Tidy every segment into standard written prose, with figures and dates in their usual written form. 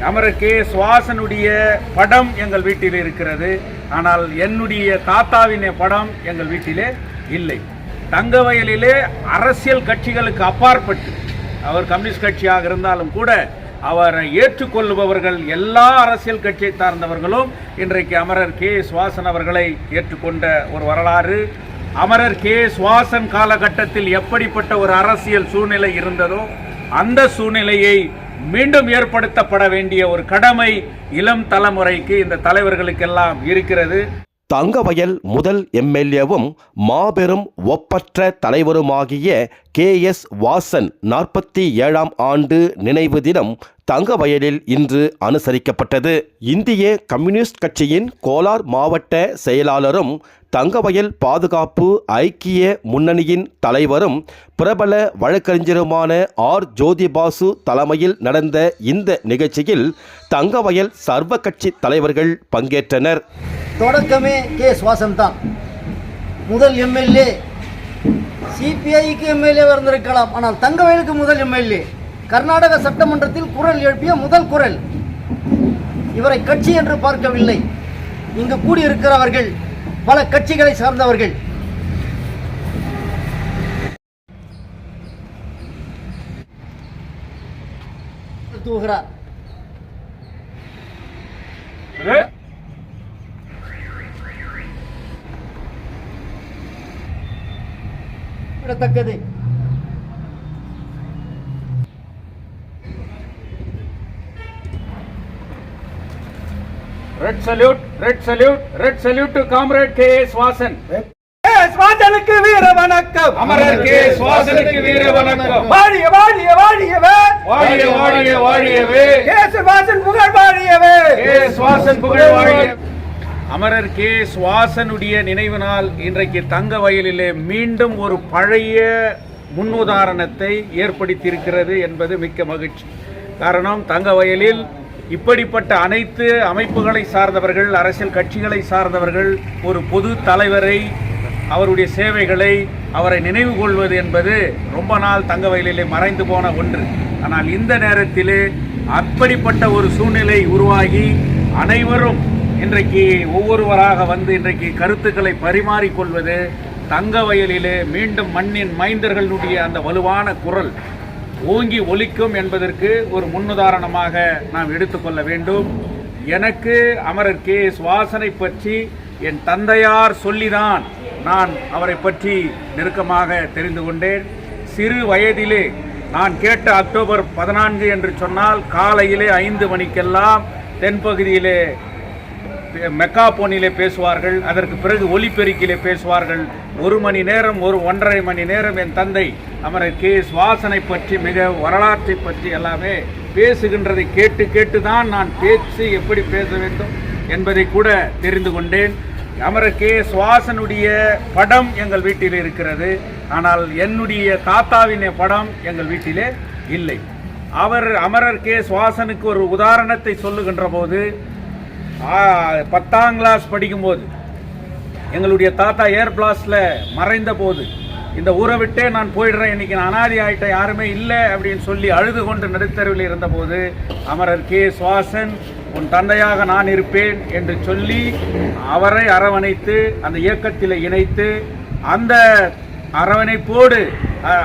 அமரர் கே. சுவாசனுடைய படம் எங்கள் வீட்டில் இருக்கிறது. ஆனால் என்னுடைய தாத்தாவின் படம் எங்கள் வீட்டிலே இல்லை. தங்கவயலிலே அரசியல் கட்சிகளுக்கு அப்பாற்பட்டு, அவர் கம்யூனிஸ்ட் கட்சியாக இருந்தாலும் கூட அவரை ஏற்றுக்கொள்ளுபவர்கள் எல்லா அரசியல் கட்சியை சார்ந்தவர்களும் இன்றைக்கு அமரர் கே. சுவாசன் அவர்களை ஏற்றுக்கொண்ட ஒரு வரலாறு. அமரர் கே. சுவாசன் காலகட்டத்தில் எப்படிப்பட்ட ஒரு அரசியல் சூழ்நிலை இருந்ததோ அந்த சூழ்நிலையை மீண்டும் ஏற்படுத்தப்பட வேண்டிய ஒரு கடமை இளம் தலைமுறைக்கு, இந்த தலைவர்களுக்கெல்லாம் இருக்கிறது. தங்கவயல் முதல் எம்எல்ஏவும் மாபெரும் ஒப்பற்ற தலைவருமாகிய KS வாசன் 47ஆம் ஆண்டு நினைவு தினம் தங்கவயலில் இன்று அனுசரிக்கப்பட்டது. இந்திய கம்யூனிஸ்ட் கட்சியின் கோலார் மாவட்ட செயலாளரும் தங்கவயல் பாதுகாப்பு ஐக்கிய முன்னணியின் தலைவரும் பிரபல வழக்கறிஞருமான R. ஜோதிபாசு தலைமையில் நடந்த இந்த நிகழ்ச்சியில் தங்கவயல் சர்வ கட்சி தலைவர்கள் பங்கேற்றனர். தொடக்கமே சுவாசன் தான். முதல் எம்எல்ஏ சிபிஐக்கு எம்எல்ஏ இருந்திருக்கலாம், ஆனால் தங்கவயலுக்கு முதல் எம்எல்ஏ. கர்நாடக சட்டமன்றத்தில் குரல் எழுப்பிய முதல் குரல். இவரை கட்சி என்று பார்க்கவில்லை. இங்கு கூடியிருக்கிறவர்கள் பல கட்சிகளை சார்ந்தவர்கள். தூகிறார். விடத்தக்கது. Red salute, red salute, red salute to comrade KS Vasan. சுவாசனுக்கு வீர வணக்கம். அமரர் கே. சுவாசனுக்கு வீர வணக்கம். வாழிய வாழிய வாழியவே, வாழிய வாழிய வாழியவே, சுவாசன் புகழ் வாழியவே, சுவாசன் புகழ் வாழிய. அமரர் கே. சுவாசனுடைய நினைவு நாள் இன்றைக்கு தங்கவயலிலே மீண்டும் ஒரு பழைய முன்னுதாரணத்தை ஏற்படுத்தியிருக்கிறது என்பது மிக்க மகிழ்ச்சி. காரணம், தங்கவயலில் இப்படிப்பட்ட அனைத்து அமைப்புகளை சார்ந்தவர்கள், அரசியல் கட்சிகளை சார்ந்தவர்கள் ஒரு பொது தலைவரை, அவருடைய சேவைகளை, அவரை நினைவு கொள்வது என்பது ரொம்ப நாள் தங்கவயலிலே மறைந்து போன ஒன்று. ஆனால் இந்த நேரத்திலே அப்படிப்பட்ட ஒரு சூழ்நிலை உருவாகி அனைவரும் இன்றைக்கு ஒவ்வொருவராக வந்து இன்றைக்கு கருத்துக்களை பரிமாறிக்கொள்வது, தங்கவயலிலே மீண்டும் மண்ணின் மைந்தர்களுடைய அந்த வலுவான குரல் ஓங்கி ஒலிக்கும் என்பதற்கு ஒரு முன்னுதாரணமாக நாம் எடுத்துக்கொள்ள வேண்டும். எனக்கு அமரர் KS வாசனை பற்றி என் தந்தையார் சொல்லிதான் நான் அவரை பற்றி நெருக்கமாக தெரிந்து கொண்டேன். சிறு வயதிலே நான் கேட்ட அக்டோபர் 14 என்று சொன்னால் காலையிலே 5 மணிக்கெல்லாம் தென்பகுதியிலே மெக்காபோனிலே பேசுவார்கள். அதற்கு பிறகு ஒலிபெருக்கிலே பேசுவார்கள். 1 மணி நேரம், 1.5 மணி நேரம் என் தந்தை அமரர் KS வாசனை பற்றி, மிக வரலாற்றை பற்றி எல்லாமே பேசுகின்றதை கேட்டு கேட்டு தான் நான் பேச்சு எப்படி பேச வேண்டும் என்பதை கூட தெரிந்து கொண்டேன். அமரர் KS வாசனுடைய படம் எங்கள் வீட்டில் இருக்கிறது. ஆனால் என்னுடைய தாத்தாவின் படம் எங்கள் வீட்டிலே இல்லை. அமரர் KS வாசனுக்கு ஒரு உதாரணத்தை சொல்லுகின்ற போது, 10ஆம் கிளாஸ் படிக்கும்போது எங்களுடைய தாத்தா ஏர் பிளாஸ்ட்ல மறைந்த போது, இந்த ஊரை விட்டே நான் போயிடுறேன், இன்னைக்கு நான் அனாதி ஆகிட்டேன், யாருமே இல்லை அப்படின்னு சொல்லி அழுது கொண்டு நடுத்தருவில் இருந்தபோது அமரர் KS வாசன், உன் தந்தையாக நான் இருப்பேன் என்று சொல்லி அவரை அரவணைத்து அந்த இயக்கத்தில் இணைத்து அந்த அரவணைப்போடு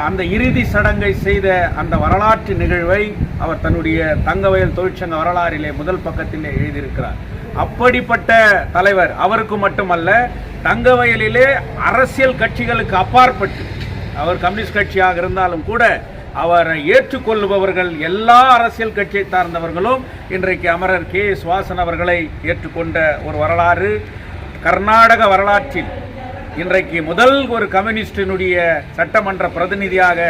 அந்த இறுதி சடங்கை செய்த அந்த வரலாற்று நிகழ்வை அவர் தன்னுடைய தங்கவயல் தொழிற்சங்க வரலாறிலே முதல் பக்கத்திலே எழுதியிருக்கிறார். அப்படிப்பட்ட தலைவர். அவருக்கு மட்டுமல்ல, தங்கவயலிலே அரசியல் கட்சிகளுக்கு அப்பாற்பட்டு, அவர் கம்யூனிஸ்ட் கட்சியாக இருந்தாலும் கூட அவரை ஏற்றுக்கொள்ளுபவர்கள் எல்லா அரசியல் கட்சியை சார்ந்தவர்களும் இன்றைக்கு அமரர் KS வாசன் அவர்களை ஏற்றுக்கொண்ட ஒரு வரலாறு. கர்நாடக வரலாற்றில் இன்றைக்கு முதல் ஒரு கம்யூனிஸ்டினுடைய சட்டமன்ற பிரதிநிதியாக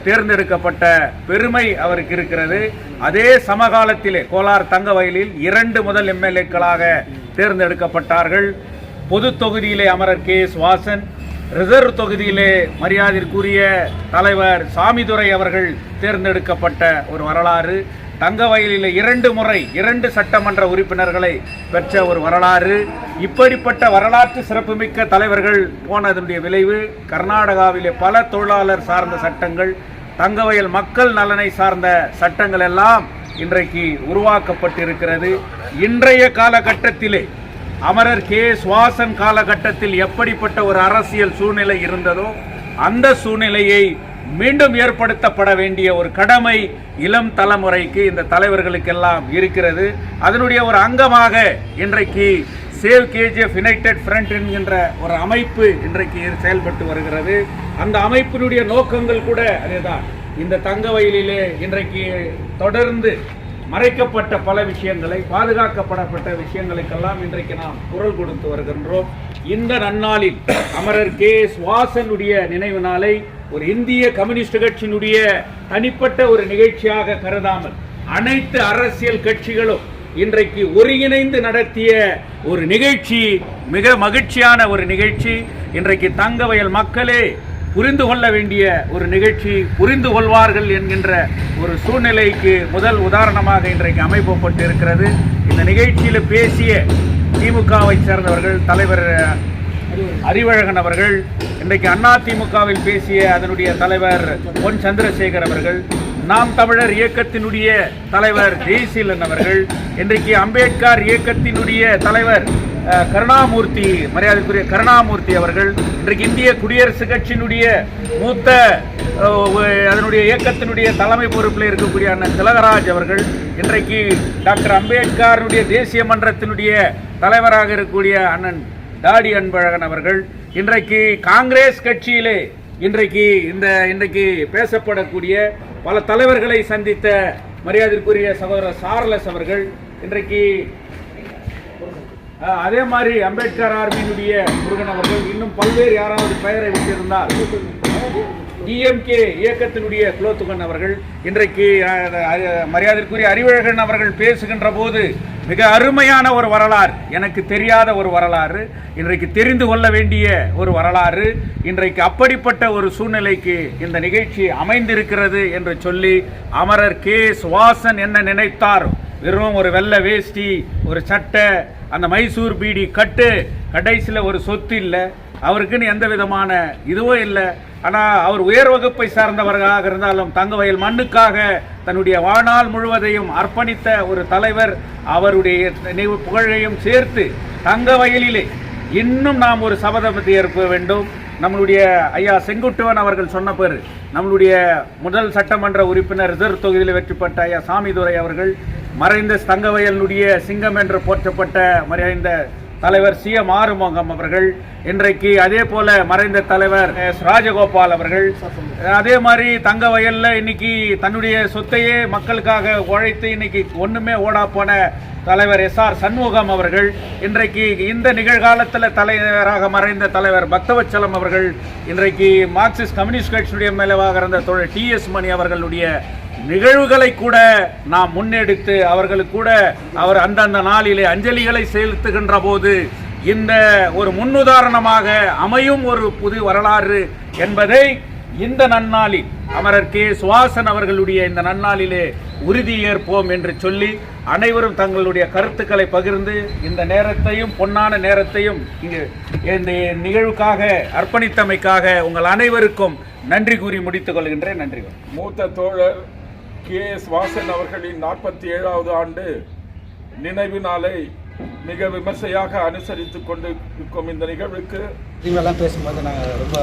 தேர்ந்தெடுக்கப்பட்ட பெருமை அவருக்கு இருக்கிறது. அதே சமகாலத்திலே கோலார் தங்கவயலில் 2 முதல் எம்எல்ஏக்களாக தேர்ந்தெடுக்கப்பட்டார்கள். பொது தொகுதியிலே அமரர் KS வாசன், ரிசர்வ் தொகுதியிலே மரியாதைக்குரிய தலைவர் சாமிதுரை அவர்கள் தேர்ந்தெடுக்கப்பட்ட ஒரு வரலாறு. தங்கவயலில் 2 முறை 2 சட்டமன்ற உறுப்பினர்களை பெற்ற ஒரு வரலாறு. இப்படிப்பட்ட வரலாற்று சிறப்புமிக்க தலைவர்கள் போனதனுடைய விளைவு கர்நாடகாவிலே பல தொழிலாளர் சார்ந்த சட்டங்கள், தங்கவயல் மக்கள் நலனை சார்ந்த சட்டங்கள் எல்லாம் இன்றைக்கு உருவாக்கப்பட்டிருக்கிறது. இன்றைய காலகட்டத்திலே அமரர் கே.எஸ். வாசன் காலகட்டத்தில் எப்படிப்பட்ட ஒரு அரசியல் சூழ்நிலை இருந்ததோ அந்த சூழ்நிலையை மீண்டும் ஏற்படுத்தப்பட வேண்டிய ஒரு கடமை இளம் தலைமுறைக்கு இந்த தலைவர்களுக்கெல்லாம் இருக்கிறது. அதனுடைய ஒரு அங்கமாக இன்றைக்கு சேவ் கேஜிஎஃப் யுனைடெட் ஃப்ரண்ட் என்கின்ற ஒரு அமைப்பு இன்றைக்கு செயல்பட்டு வருகிறது. அந்த அமைப்பினுடைய நோக்கங்கள் கூட அதேதான். இந்த தங்க வயலிலே இன்றைக்கு தொடர்ந்து மறைக்கப்பட்ட பல விஷயங்களை, பாதுகாக்கப்படப்பட்ட விஷயங்களுக்கெல்லாம் இன்றைக்கு நாம் குரல் கொடுத்து வருகின்றோம். இந்த நன்னாளில் அமரர் கே.எஸ். வாசனுடைய நினைவு நாளை ஒரு இந்திய கம்யூனிஸ்ட் கட்சியினுடைய தனிப்பட்ட ஒரு நிகழ்ச்சியாக கருதாமல் அனைத்து அரசியல் கட்சிகளும் இன்றைக்கு ஒருங்கிணைந்து நடத்திய ஒரு நிகழ்ச்சி, மிக மகிழ்ச்சியான ஒரு நிகழ்ச்சி. இன்றைக்கு தங்கவயல் மக்களே புரிந்து கொள்ள வேண்டிய ஒரு நிகழ்ச்சி, புரிந்து கொள்வார்கள் என்கின்ற ஒரு சூழ்நிலைக்கு முதல் உதாரணமாக இன்றைக்கு அமைக்கப்பட்டு இருக்கிறது. இந்த நிகழ்ச்சியில் பேசிய திமுகவை சேர்ந்தவர்கள் தலைவர் அறிவழகன் அவர்கள், இன்றைக்கு அதிமுகவில் பேசிய அதனுடைய தலைவர் பொன் சந்திரசேகர் அவர்கள், நாம் தமிழர் இயக்கத்தினுடைய தலைவர் ஜெய்சீலன் அவர்கள், இன்றைக்கு அம்பேத்கர் இயக்கத்தினுடைய தலைவர் கருணாமூர்த்தி, மரியாதைக்குரிய கருணாமூர்த்தி அவர்கள், இன்றைக்கு இந்திய குடியரசுக் கட்சியினுடைய மூத்த அதனுடைய இயக்கத்தினுடைய தலைமை பொறுப்பில் இருக்கக்கூடிய அண்ணன் திலகராஜ் அவர்கள், இன்றைக்கு டாக்டர் அம்பேத்கருடைய தேசிய மன்றத்தினுடைய தலைவராக இருக்கக்கூடிய அண்ணன் டாடி அன்பழகன் அவர்கள், இன்றைக்கு காங்கிரஸ் கட்சியிலே இன்றைக்கு பேசப்படக்கூடிய பல தலைவர்களை சந்தித்த மரியாதைக்குரிய சகோதரர் சார்லஸ் அவர்கள், இன்றைக்கு அதே மாதிரி அம்பேத்கர் ஆர்மியினுடைய முருகன் அவர்கள், இன்னும் பல்வேறு யாராவது பெயரை விட்டிருந்தால் டிஎம்கே இயக்கத்தினுடைய குலோத்துகன் அவர்கள், இன்றைக்கு மரியாதைக்குரிய அறிவழகன் அவர்கள் பேசுகின்ற போது மிக அருமையான ஒரு வரலாறு, எனக்கு தெரியாத ஒரு வரலாறு, இன்றைக்கு தெரிந்து கொள்ள வேண்டிய ஒரு வரலாறு. இன்றைக்கு அப்படிப்பட்ட ஒரு சூழ்நிலைக்கு இந்த நிகழ்ச்சி அமைந்திருக்கிறது என்று சொல்லி அமரர் கே.எஸ். வாசன் என்ன நினைத்தார், வெறும் ஒரு வெள்ளை வேஷ்டி, ஒரு சட்டை, அந்த மைசூர் பீடி கட்டு, கடைசியில் ஒரு சொத்து இல்லை, அவருக்குன்னு எந்த விதமான இதுவும் இல்லை. ஆனால் அவர் உயர் வகுப்பை சார்ந்தவர்களாக இருந்தாலும் தங்கவயல் மண்ணுக்காக தன்னுடைய வாழ்நாள் முழுவதையும் அர்ப்பணித்த ஒரு தலைவர். அவருடைய நினைவு புகழையும் சேர்த்து தங்கவயலிலே இன்னும் நாம் ஒரு சபதத்தை ஏற்க வேண்டும். நம்மளுடைய ஐயா செங்குட்டுவன் அவர்கள் சொன்ன பேர், நம்மளுடைய முதல் சட்டமன்ற உறுப்பினர் ரிசர்வ் தொகுதியில் வெற்றி பெற்ற ஐயா சாமிதுரை அவர்கள், மறைந்த தங்கவயலினுடைய சிங்கம் என்று போற்றப்பட்ட மறைந்த தலைவர் சி.எம். ஆறுமுகம் அவர்கள், இன்றைக்கு அதே போல மறைந்த தலைவர் எஸ். ராஜகோபால் அவர்கள், அதே மாதிரி தங்கவயல்ல இன்னைக்கு தன்னுடைய சொத்தையே மக்களுக்காக உழைத்து இன்னைக்கு ஒண்ணுமே ஓடா போன தலைவர் எஸ்.ஆர். சண்முகம் அவர்கள், இன்றைக்கு இந்த நிகழ்காலத்தில் தலைவராக மறைந்த தலைவர் பக்தவச்சலம் அவர்கள், இன்றைக்கு மார்க்சிஸ்ட் கம்யூனிஸ்ட் கட்சியுடைய மேலவாக இருந்த தோழர் டி.எஸ். மணி அவர்களுடைய நிகழ்வுகளை கூட நாம் முன்னெடுத்து அவர்களுக்கு கூட அவர் அந்தந்த நாளிலே அஞ்சலிகளை செலுத்துகின்ற போது இந்த ஒரு முன்னுதாரணமாக அமையும் ஒரு புது வரலாறு என்பதை இந்த நன்னாளில் அமரர் கே.எஸ். வாசன் அவர்களுடைய இந்த நன்னாளிலே உறுதியேற்போம் என்று சொல்லி அனைவரும் தங்களுடைய கருத்துக்களை பகிர்ந்து இந்த நேரத்தையும் பொன்னான நேரத்தையும் இங்கு இந்த நிகழ்வுக்காக அர்ப்பணித்தமைக்காக உங்கள் அனைவருக்கும் நன்றி கூறி முடித்துக் கொள்கின்றேன். நன்றி. மூத்த தோழர் கே.எஸ். வாசன் அவர்களின் 47வது ஆண்டு நினைவு நாளை மிக விமர்சையாக அனுசரித்துக் கொண்டு இருக்கும் இந்த நிகழ்வுக்கு இவங்கெல்லாம் பேசும்போது நான் ரொம்ப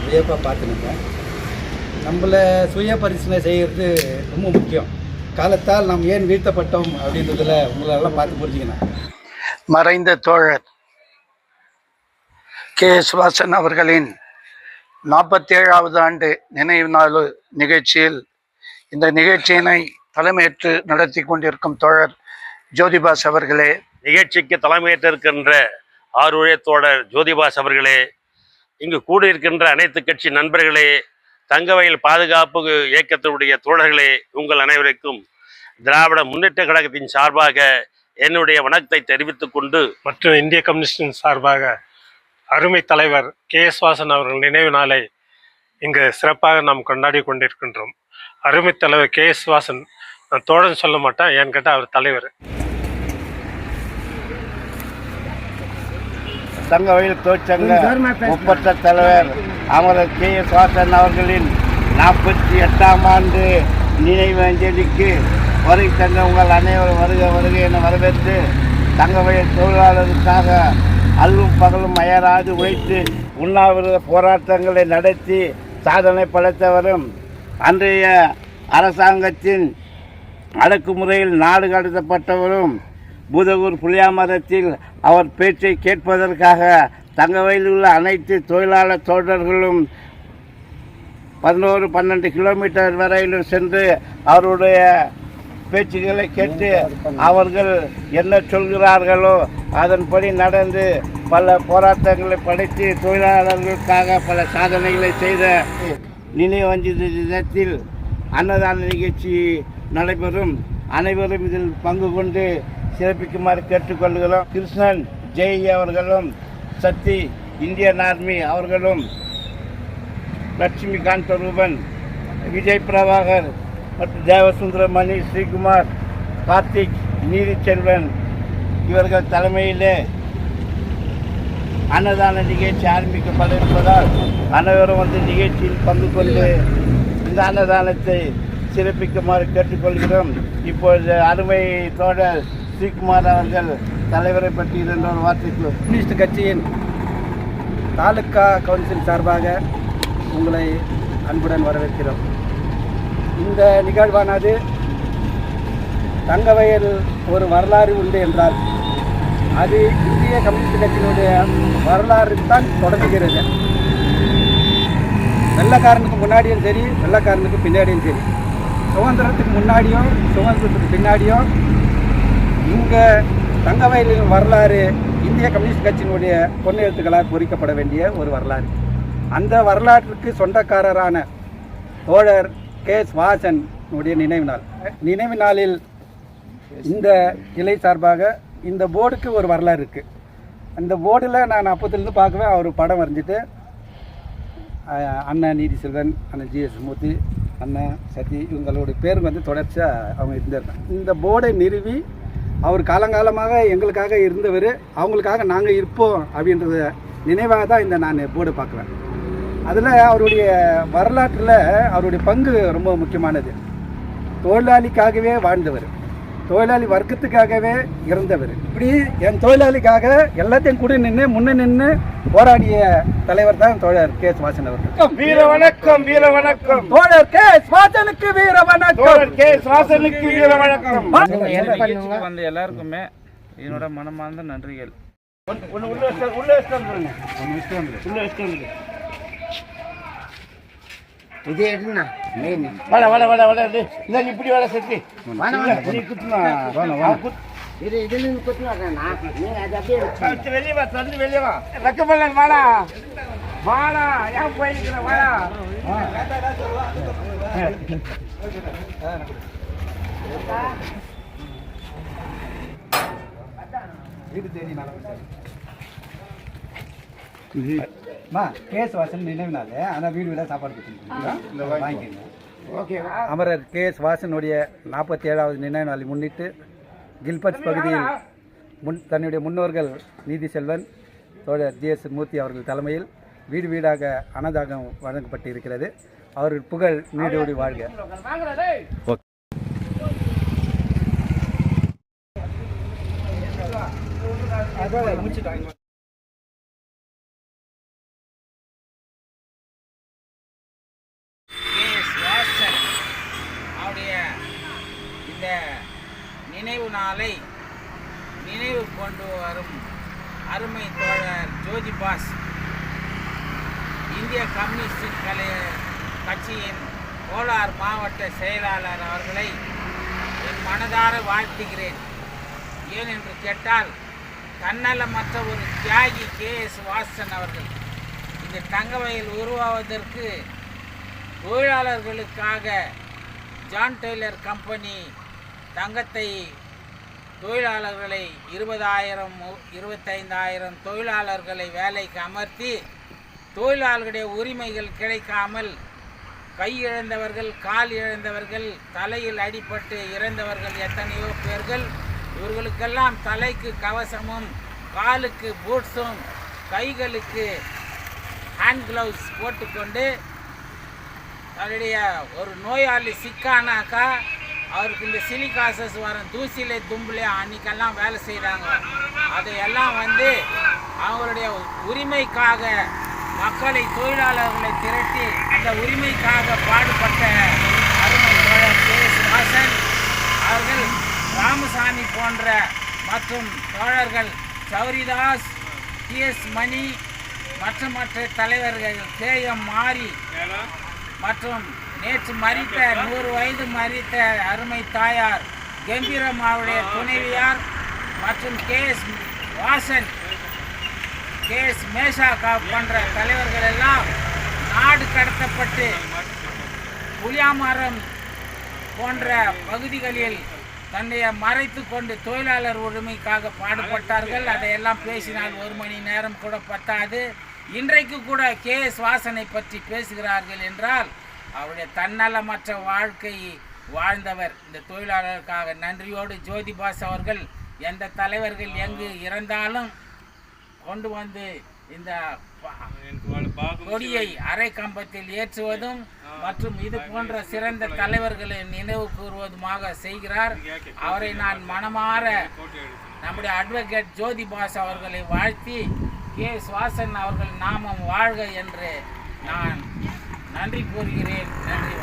வியப்பாக பார்த்துருக்கேன். நம்மளை சுய பரிசீலனை செய்கிறது ரொம்ப முக்கியம். காலத்தால் நாம் ஏன் வீழ்த்தப்பட்டோம் அப்படின்றதுல உங்களெல்லாம் பார்த்து புரிஞ்சுக்கணும். மறைந்த தோழர் கே.எஸ். வாசன் அவர்களின் 47வது ஆண்டு நினைவு நாள் நிகழ்ச்சியில் இந்த நிகழ்ச்சியினை தலைமையேற்று நடத்தி கொண்டிருக்கும் தோழர் ஜோதிபாஸ் அவர்களே, நிகழ்ச்சிக்கு தலைமையேற்றிருக்கின்ற ஆறுடைய தோழர் ஜோதிபாஸ் அவர்களே, இங்கு கூடியிருக்கின்ற அனைத்து கட்சி நண்பர்களே, தங்கவயல் பாதுகாப்பு இயக்கத்தினுடைய தோழர்களே, உங்கள் அனைவருக்கும் திராவிட முன்னேற்ற கழகத்தின் சார்பாக என்னுடைய வணக்கத்தை தெரிவித்துக் கொண்டு மற்றும் இந்திய கம்யூனிஸ்டின் சார்பாக அருமை தலைவர் கே.எஸ். வாசன் அவர்கள் நினைவு நாளை இங்கு சிறப்பாக நாம் கொண்டாடி கொண்டிருக்கின்றோம். அருமை தலைவர் கே.எஸ். வாசன் நான் தோழன் சொல்ல மாட்டேன், ஏன்னு கேட்டால் அவர் தலைவர். தங்கவயல் தொழிற்சங்க முப்பட்ட தலைவர் அமரர் கே.எஸ். வாசன் அவர்களின் 48ஆம் ஆண்டு நினைவு அஞ்சலிக்கு வருகை தந்த உங்கள் அனைவரும் வருக வருகை என வரவேற்று தங்கவயல் தொழிலாளருக்காக அல்லும் பகலும் அயராது உழைத்து உண்ணாவிரத போராட்டங்களை நடத்தி சாதனை படைத்தவரும் அன்றைய அரசாங்கத்தின் அடக்குமுறையில் நாடு கடத்தப்பட்டவரும் பூதகூர் புளியாமரத்தில் அவர் பேச்சை கேட்பதற்காக தங்கவயலில் உள்ள அனைத்து தொழிலாளர் தோழர்களும் 11-12 கிலோமீட்டர் வரையிலும் சென்று அவருடைய பேச்சுகளை கேட்டு அவர்கள் என்ன சொல்கிறார்களோ அதன்படி நடந்து பல போராட்டங்களை படைத்து தொழிலாளர்களுக்காக பல சாதனைகளை செய்த நினைவஞ்சலி தினத்தில் அன்னதான நிகழ்ச்சி நடைபெறும். அனைவரும் இதில் பங்கு கொண்டு சிறப்பிக்குமாறு கேட்டுக்கொள்கிறோம். கிருஷ்ணன் ஜெய் அவர்களும் சக்தி இந்தியன் ஆர்மி அவர்களும் லட்சுமிகாந்த் ரூபன் விஜய் பிரபாகர் மற்றும் தேவசுந்தரமணி ஸ்ரீகுமார் கார்த்திக் நீதிச்செல்வன் இவர்கள் தலைமையிலே அன்னதான நிகழ்ச்சி ஆரம்பிக்கப்பட இருப்பதால் அனைவரும் வந்து நிகழ்ச்சியில் பங்கு கொண்டு இந்த அன்னதானத்தை சிறப்பிக்குமாறு கேட்டுக்கொள்கிறோம். இப்பொழுது அருமை தோழர் ஸ்ரீகுமார் அவர்கள் தலைவரை பற்றி இரண்டொரு வார்த்தைக்கு. கம்யூனிஸ்ட் கட்சியின் தாலுக்கா கவுன்சில் சார்பாக உங்களை அன்புடன் வரவேற்கிறோம். இந்த நிகழ்வானது தங்கவயல் ஒரு வரலாறு உண்டு என்றால் அது இந்திய கம்யூனிஸ்ட் கட்சியினுடைய வரலாறு தான் தொடங்குகிறது. வெள்ளைக்காரனுக்கு முன்னாடியும் சரி, வெள்ளைக்காரனுக்கு பின்னாடியும் சரி, சுதந்திரத்துக்கு முன்னாடியும் சுதந்திரத்துக்கு பின்னாடியும் இங்கே தங்கவயலின் வரலாறு இந்திய கம்யூனிஸ்ட் கட்சியினுடைய பொன்னெழுத்துக்களால் பொறிக்கப்பட வேண்டிய ஒரு வரலாறு. அந்த வரலாற்றுக்கு சொந்தக்காரரான தோழர் KS வாசனுடைய நினைவு நாளில் இந்த கிளை சார்பாக இந்த போர்டுக்கு ஒரு வரலாறு இருக்குது. அந்த போர்டில் நான் அப்போத்துலேருந்து பார்க்கவே அவர் படம் வரைஞ்சிட்டு அண்ணன் நீதிசெல்வன், அண்ணன் GS மூர்த்தி, அண்ணன் சதி இவங்களுடைய பேருக்கு வந்து தொடர்ச்சியாக அவங்க இருந்திருந்தாங்க. இந்த போர்டை நிறுவி அவர் காலங்காலமாக எங்களுக்காக இருந்தவர், அவங்களுக்காக நாங்கள் இருப்போம் அப்படின்றத நினைவாக தான் இந்த நான் போர்டை பார்க்குறேன். அதில் அவருடைய வரலாற்றில் அவருடைய பங்கு ரொம்ப முக்கியமானது. தொழிலாளிக்காகவே வாழ்ந்தவர், தொழிலாளி வர்க்கத்துக்காகவே இறந்தவர். இப்படி என் தொழிலாளிக்காக எல்லாத்தையும் கூட முன்ன நின்று போராடிய தலைவர் தான் தோழர் KS வாசன் அவர்கள். வீர வணக்கம், வீர வணக்கம். தோழர் KS வாசனுக்கு வீர வணக்கம். KS வாசனுக்கு வீர வணக்கம். வந்த எல்லாருக்குமே என்னோட மனமார்ந்த நன்றிகள். இதே எடுங்கண்ணா மெயின் இந்த இப்படி வர சக்தி இது இதில் கொத்துவாங்கண்ணா நீங்கள் அது அப்படியே வெளியே வா, தந்து வெளியே வா. வெக்கப்படல வாடா வாடா, ஏன் போயிருக்கிற வாடா. வீடு தேடி KS வாசன் நினைவு நாள், ஆனால் வீடு வீடாக சாப்பாடு கொடுத்துருக்கீங்க, வாங்கிக்கோங்க. ஓகே. அமரர் KS வாசனுடைய 47வது நினைவு நாளை முன்னிட்டு கில்பத் பகுதியில் தன்னுடைய முன்னோர்கள் நீதிசெல்வன், தோழர் GS மூர்த்தி அவர்கள் தலைமையில் வீடு வீடாக அன்னதானம் வழங்கப்பட்டு இருக்கிறது. அவர் புகழ் நீடோடி வாழ்க. அவருடைய இந்த நினைவு நாளை நினைவு கொண்டு வரும் அருமை தோழர் ஜோதிபாஸ், இந்திய கம்யூனிஸ்ட் கட்சியின் கோலார் மாவட்ட செயலாளர் அவர்களை என் மனதார வாழ்த்துகிறேன். ஏனென்று கேட்டால் தன்னலமற்ற ஒரு தியாகி KS வாசன் அவர்கள் இந்த தங்கவயல் உருவாவதற்கு தொழிலாளர்களுக்காக ஜான் டெய்லர் கம்பெனி தங்கத்தை தொழிலாளர்களை 20,000-25,000 தொழிலாளர்களை வேலைக்கு அமர்த்தி தொழிலாளர்களுடைய உரிமைகள் கிடைக்காமல் கை இழந்தவர்கள், கால் இழந்தவர்கள், தலையில் அடிபட்டு இறந்தவர்கள் எத்தனையோ பேர்கள். இவர்களுக்கெல்லாம் தலைக்கு கவசமும், காலுக்கு பூட்ஸும், கைகளுக்கு ஹேண்ட் க்ளவுஸ் போட்டுக்கொண்டு தன்னுடைய ஒரு நோயாளி சிக்கானாக்கா அவருக்கு இந்த சிலிகாசஸ் வரும், தூசிலே தும்பிலே அன்னைக்கெல்லாம் வேலை செய்கிறாங்க. அதையெல்லாம் வந்து அவங்களுடைய உரிமைக்காக மக்களை, தொழிலாளர்களை திரட்டி அந்த உரிமைக்காக பாடுபட்ட அருமை தோழர் KS வாசன் அவர்கள், ராமசாமி போன்ற மற்றும் தோழர்கள் சௌரிதாஸ், TS மணி மற்றும் மற்ற தலைவர்கள், KM மாரி மற்றும் நேற்று மரித்த 100 வயது மரித்த அருமை தாயார் கம்பீரம்மாவுடைய துணைவியார் மற்றும் KS வாசன், KS மேஷா போன்ற தலைவர்கள் எல்லாம் நாடு கடத்தப்பட்டு புளியாமரம் போன்ற பகுதிகளில் தன்னை மறைத்து கொண்டு தொழிலாளர் உரிமைக்காக பாடுபட்டார்கள். அதையெல்லாம் பேசினால் 1 மணி நேரம் கூட பத்தாது. இன்றைக்கு கூட KS வாசனை பற்றி பேசுகிறார்கள் என்றால் அவருடைய தன்னலமற்ற வாழ்க்கை வாழ்ந்தவர். இந்த தொழிலாளருக்காக நன்றியோடு ஜோதிபாஸ் அவர்கள் எந்த தலைவர்கள் எங்கு இறந்தாலும் கொண்டு வந்து இந்த கொடியை அரை கம்பத்தில் ஏற்றுவதும் மற்றும் இது போன்ற சிறந்த தலைவர்களை நினைவு கூறுவதுமாக செய்கிறார். அவரை நான் மனமாற நம்முடைய அட்வொகேட் ஜோதிபாஸ் அவர்களை வாழ்த்தி KS வாசன் அவர்கள் நாமம் வாழ்க என்று நான் நன்றி கூறுகிறேன். நன்றி.